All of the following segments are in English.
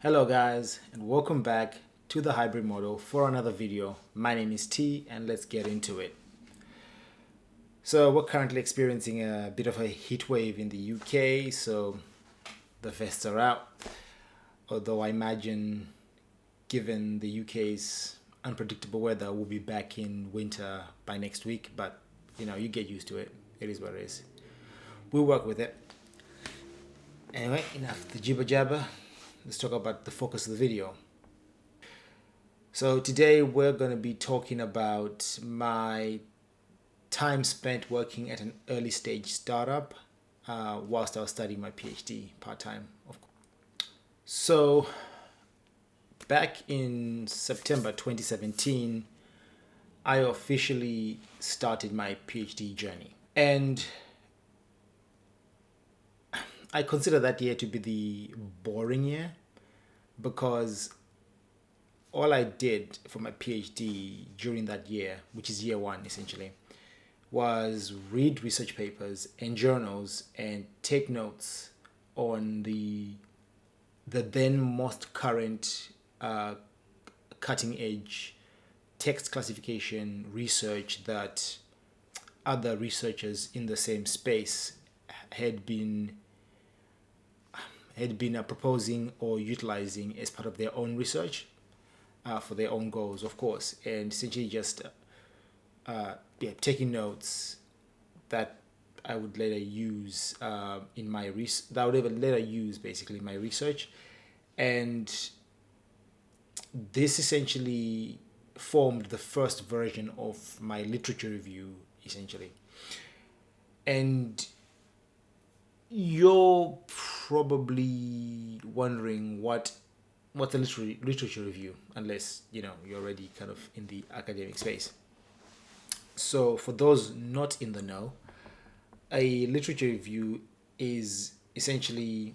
Hello guys, and welcome back to the hybrid model for another video. My name is T and let's get into it. So we're currently experiencing a bit of a heat wave in the UK, so the vests are out. Although I imagine, given the UK's unpredictable weather, we'll be back in winter by next week, but you get used to it. It is what it is. We'll work with it. Anyway, enough the jibber jabber. Let's talk about the focus of the video. So today we're going to be talking about my time spent working at an early stage startup whilst I was studying my PhD part-time, of course. So back in September 2017, I officially started my PhD journey. And I consider that year to be the boring year because all I did for my PhD during that year, which is year one essentially, was read research papers and journals and take notes on the then most current cutting edge text classification research that other researchers in the same space had been proposing or utilizing as part of their own research for their own goals, of course, and essentially just taking notes that I would later use in my basically in my research, and this essentially formed the first version of my literature review, essentially. And you're probably wondering what's a literature review, unless you're already kind of in the academic space. So for those not in the know, a literature review is essentially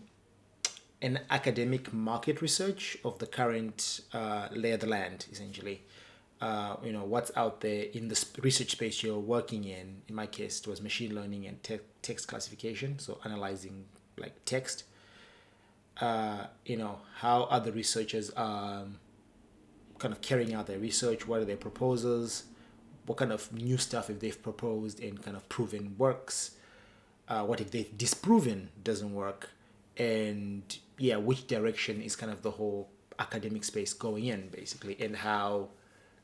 an academic market research of the current lay of the land, essentially. What's out there in the research space you're working in. In my case, it was machine learning and text classification, so analyzing like text. How other researchers are kind of carrying out their research, what are their proposals, what kind of new stuff if they've proposed and kind of proven works, what if they've disproven doesn't work, and which direction is kind of the whole academic space going in, basically, and how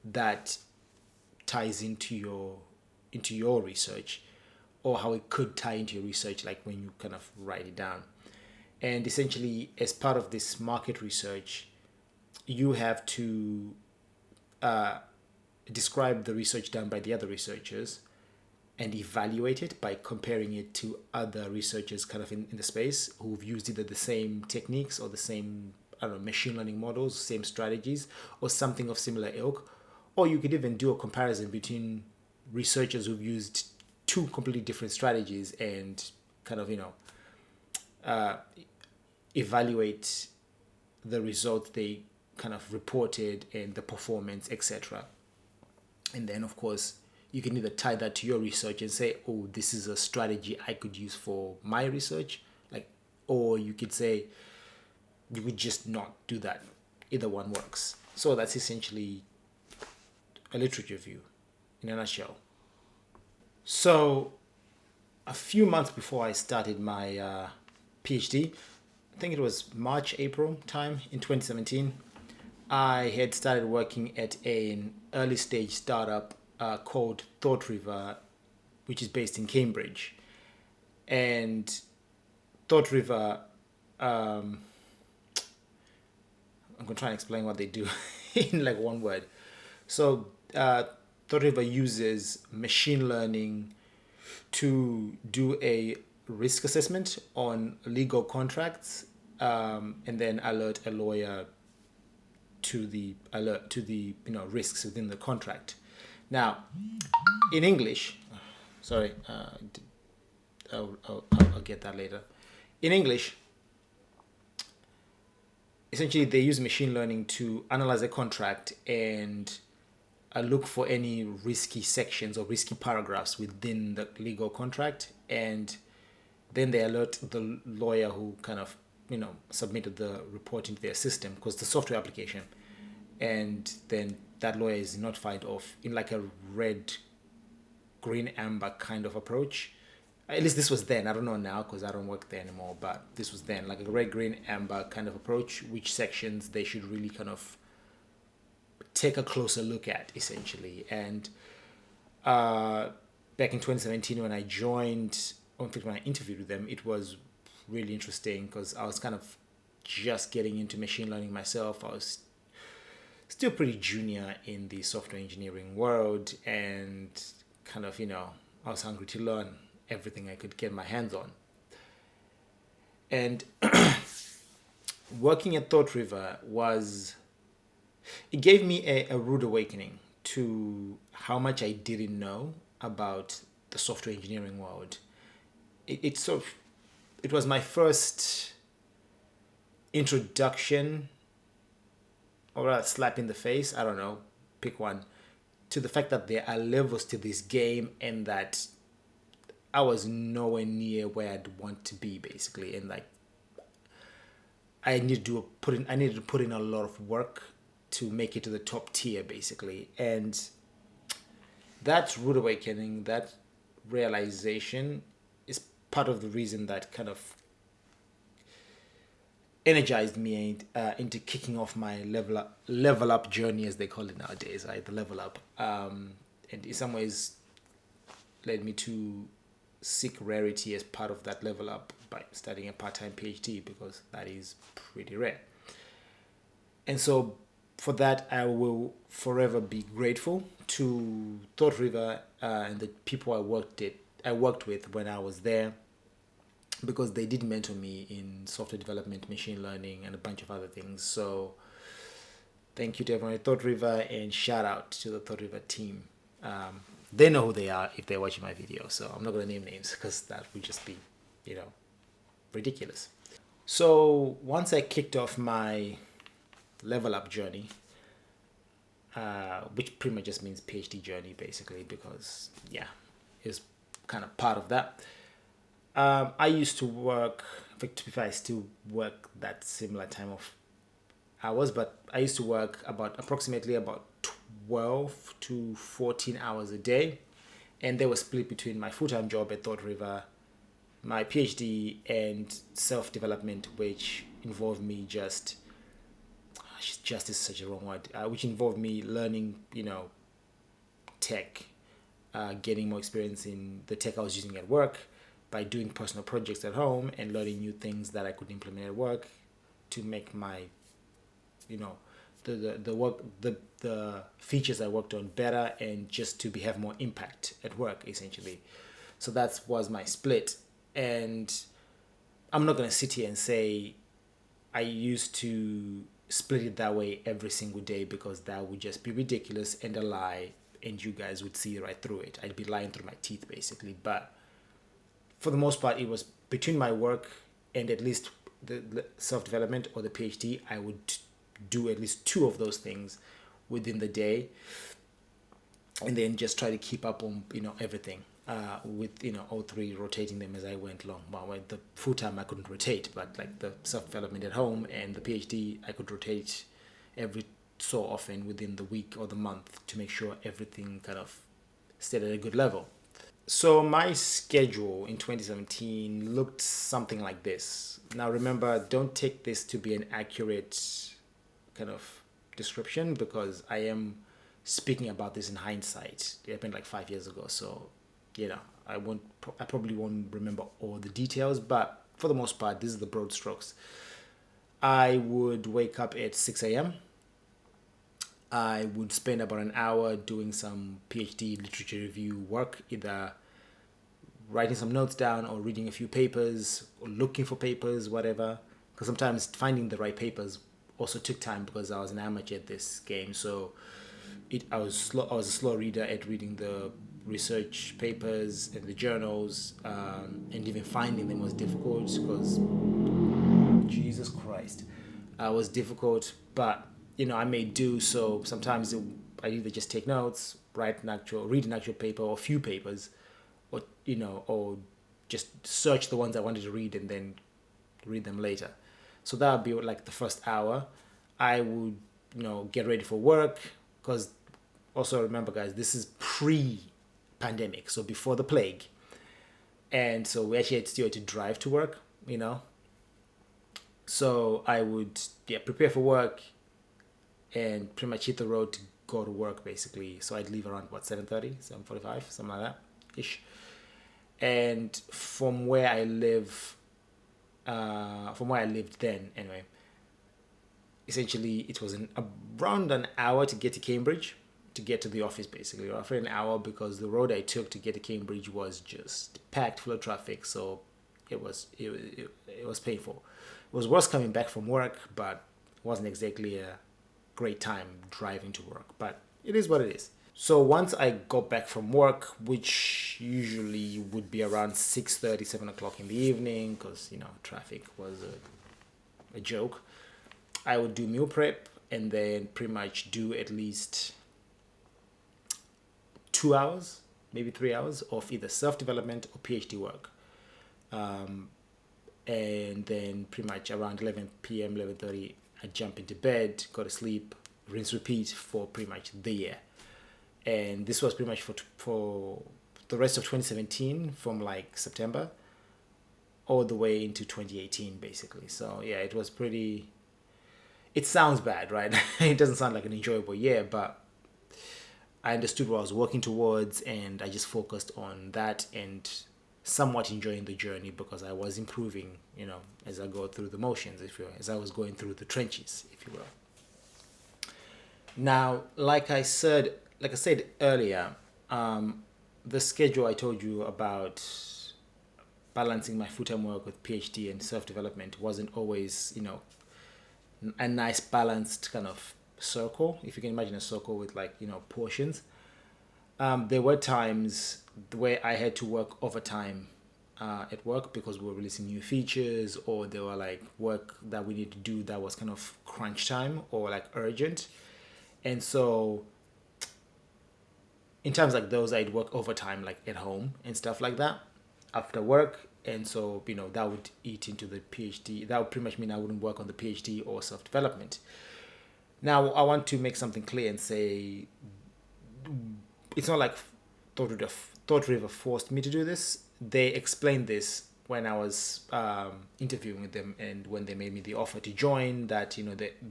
that ties into your research, or how it could tie into your research, like when you kind of write it down. And essentially, as part of this market research, you have to describe the research done by the other researchers and evaluate it by comparing it to other researchers kind of in the space who've used either the same techniques or the same, machine learning models, same strategies, or something of similar ilk. Or you could even do a comparison between researchers who've used two completely different strategies and kind of, evaluate the results they kind of reported and the performance, etc. And then, of course, you can either tie that to your research and say, oh, this is a strategy I could use for my research, or you could say you would just not do that. Either one works. So that's essentially a literature review in a nutshell. So a few months before I started my PhD, I think it was March, April time in 2017, I had started working at an early stage startup called ThoughtRiver, which is based in Cambridge. And ThoughtRiver, I'm going to try and explain what they do in like one word. So ThoughtRiver uses machine learning to do a risk assessment on legal contracts, and then alert a lawyer to the risks within the contract. Now, in English, sorry, I'll get that later. In English, essentially they use machine learning to analyze a contract and look for any risky sections or risky paragraphs within the legal contract, and then they alert the lawyer who kind of submitted the report into their system, because the software application, and then that lawyer is notified of in like a red, green, amber kind of approach. At least this was then. I don't know now because I don't work there anymore, but this was then like a red, green, amber kind of approach, which sections they should really kind of take a closer look at, essentially. And back in 2017, when I joined, when I interviewed with them, it was really interesting because I was kind of just getting into machine learning myself. I was still pretty junior in the software engineering world, and kind of, I was hungry to learn everything I could get my hands on. And working at ThoughtRiver it gave me a rude awakening to how much I didn't know about the software engineering world. It was my first introduction, or a slap in the face, I don't know, pick one, to the fact that there are levels to this game, and that I was nowhere near where I'd want to be, basically. And like, I needed to put in a lot of work to make it to the top tier, basically. And that rude awakening, that realization, is part of the reason that kind of energized me into kicking off my level up journey, as they call it nowadays, right? The level up, and in some ways led me to seek rarity as part of that level up by studying a part-time PhD, because that is pretty rare. And so for that, I will forever be grateful to ThoughtRiver and the people I worked with when I was there, because they did mentor me in software development, machine learning, and a bunch of other things. So thank you to everyone at ThoughtRiver, and shout out to the ThoughtRiver team. They know who they are if they're watching my video, so I'm not going to name names because that would just be, ridiculous. So once I kicked off my level up journey, which pretty much just means PhD journey, basically, because, it's kind of part of that. I used to work, in fact, to be fair, I still work that similar time of hours, but I used to work approximately about 12 to 14 hours a day, and they were split between my full-time job at ThoughtRiver, my PhD, and self-development, which involved me just is such a wrong word, which involved me learning, tech, getting more experience in the tech I was using at work by doing personal projects at home, and learning new things that I could implement at work to make my, the features I worked on better, and just to have more impact at work, essentially. So that was my split. And I'm not going to sit here and say I used to split it that way every single day, because that would just be ridiculous and a lie, and you guys would see right through it. I'd be lying through my teeth, basically. But for the most part, it was between my work and at least the self-development or the PhD. I would do at least two of those things within the day, and then just try to keep up on everything, with all three, rotating them as I went along. Well, with the full time I couldn't rotate, but like the self-development at home and the PhD, I could rotate every so often within the week or the month, to make sure everything kind of stayed at a good level. So my schedule in 2017 looked something like this. Now remember, don't take this to be an accurate kind of description, because I am speaking about this in hindsight. It happened like 5 years ago, so I probably won't remember all the details, but for the most part, this is the broad strokes. I would wake up at 6 a.m. I would spend about an hour doing some PhD literature review work, either writing some notes down or reading a few papers or looking for papers, whatever. Because sometimes finding the right papers also took time, because I was an amateur at this game. So I was a slow reader at reading the research papers and the journals, and even finding them was difficult, because Jesus Christ, was difficult. But I may do so. Sometimes I either just take notes, read an actual paper or a few papers, or just search the ones I wanted to read and then read them later. So that would be like the first hour. I would, get ready for work, because also remember, guys, this is pre-pandemic, so before the plague, and so we actually still had to drive to work. So I would, prepare for work and pretty much hit the road to go to work basically. So I'd leave around what, 7:30, 7:45, something like that ish. And from where I lived then anyway, essentially it was around an hour to get to Cambridge, to get to the office basically, roughly an hour, because the road I took to get to Cambridge was just packed full of traffic. So it was painful. It was worse coming back from work, but it wasn't exactly a great time driving to work. But it is what it is. So once I got back from work, which usually would be around 6:30, 7 o'clock in the evening, because traffic was a joke, I would do meal prep and then pretty much do at least 2 hours, maybe 3 hours of either self-development or PhD work. And then pretty much around 11 p.m., 11:30, I jump into bed, go to sleep, rinse, repeat for pretty much the year. And this was pretty much for the rest of 2017, from like September all the way into 2018, basically. So yeah, it was pretty. It sounds bad, right? It doesn't sound like an enjoyable year, but I understood what I was working towards, and I just focused on that and somewhat enjoying the journey, because I was improving, as I go through the motions, as I was going through the trenches, if you will. Now, like I said earlier, the schedule I told you about, balancing my full-time work with PhD and self-development, wasn't always, a nice balanced kind of circle. If you can imagine a circle with like, portions. There were times where I had to work overtime at work, because we were releasing new features, or there were like work that we need to do that was kind of crunch time or like urgent. And so in times like those, I'd work overtime like at home and stuff like that after work. And so, that would eat into the PhD. That would pretty much mean I wouldn't work on the PhD or self-development. Now, I want to make something clear and say, it's not like ThoughtRiver forced me to do this. They explained this when I was interviewing with them, and when they made me the offer to join, that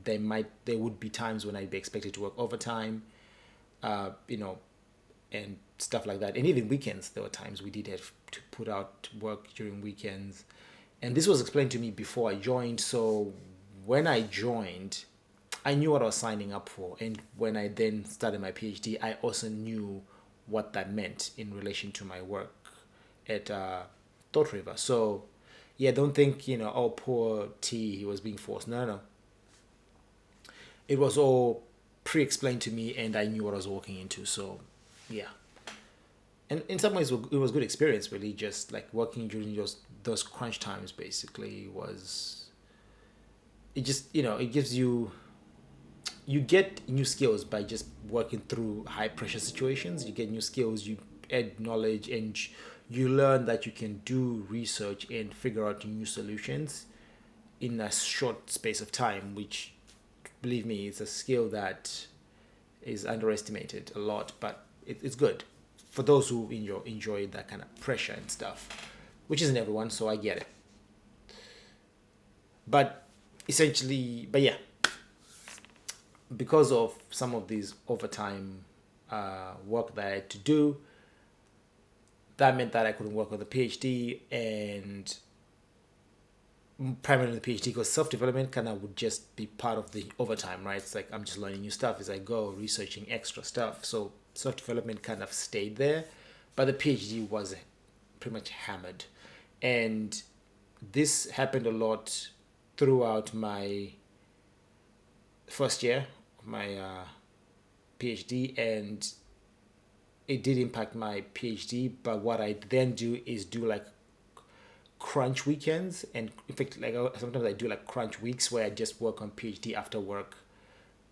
there would be times when I'd be expected to work overtime, and stuff like that, and even weekends. There were times we did have to put out work during weekends, and this was explained to me before I joined. So when I joined, I knew what I was signing up for, and when I then started my PhD, I also knew what that meant in relation to my work at ThoughtRiver. So yeah, don't think oh, poor T, he was being forced. No, no, it was all pre-explained to me, and I knew what I was walking into. So yeah, and in some ways it was good experience, really. Just like working during those crunch times, basically, was, it just, it gives you get new skills by just working through high pressure situations. You get new skills, you add knowledge, and you learn that you can do research and figure out new solutions in a short space of time, which, believe me, is a skill that is underestimated a lot, but it's good for those who enjoy that kind of pressure and stuff, which isn't everyone, so I get it. But essentially, yeah, because of some of these overtime work that I had to do, that meant that I couldn't work on the PhD, and primarily the PhD, because self-development kind of would just be part of the overtime, right? It's like I'm just learning new stuff as I go, researching extra stuff. So self-development kind of stayed there, but the PhD was pretty much hammered. And this happened a lot throughout my first year of my PhD, and it did impact my PhD. But what I then do is do like crunch weekends, and in fact, like sometimes I do like crunch weeks where I just work on PhD after work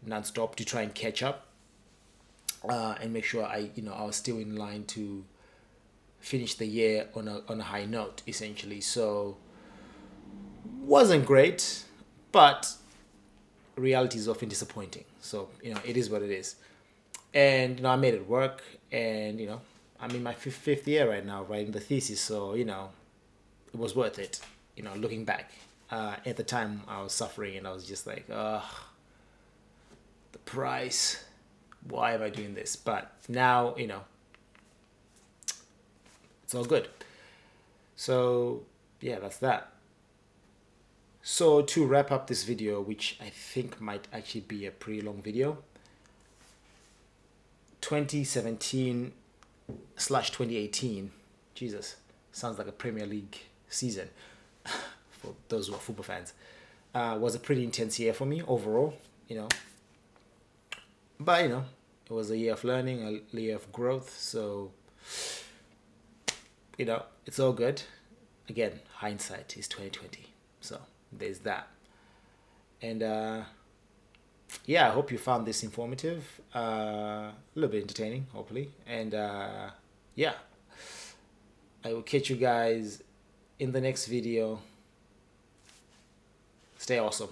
nonstop to try and catch up, and make sure I was still in line to finish the year on a high note, essentially. So wasn't great, but reality is often disappointing. So, it is what it is. And, I made it work. And, I'm in my fifth year right now, writing the thesis. So, it was worth it, looking back. At the time, I was suffering and I was just like, ugh, the price. Why am I doing this? But now, it's all good. So, yeah, that's that. So to wrap up this video, which I think might actually be a pretty long video, 2017/2018, Jesus, sounds like a Premier League season for those who are football fans, was a pretty intense year for me overall, But, it was a year of learning, a year of growth. So, it's all good. Again, hindsight is 2020. So there's that. And yeah, I hope you found this informative, a little bit entertaining, hopefully. And yeah, I will catch you guys in the next video. Stay awesome.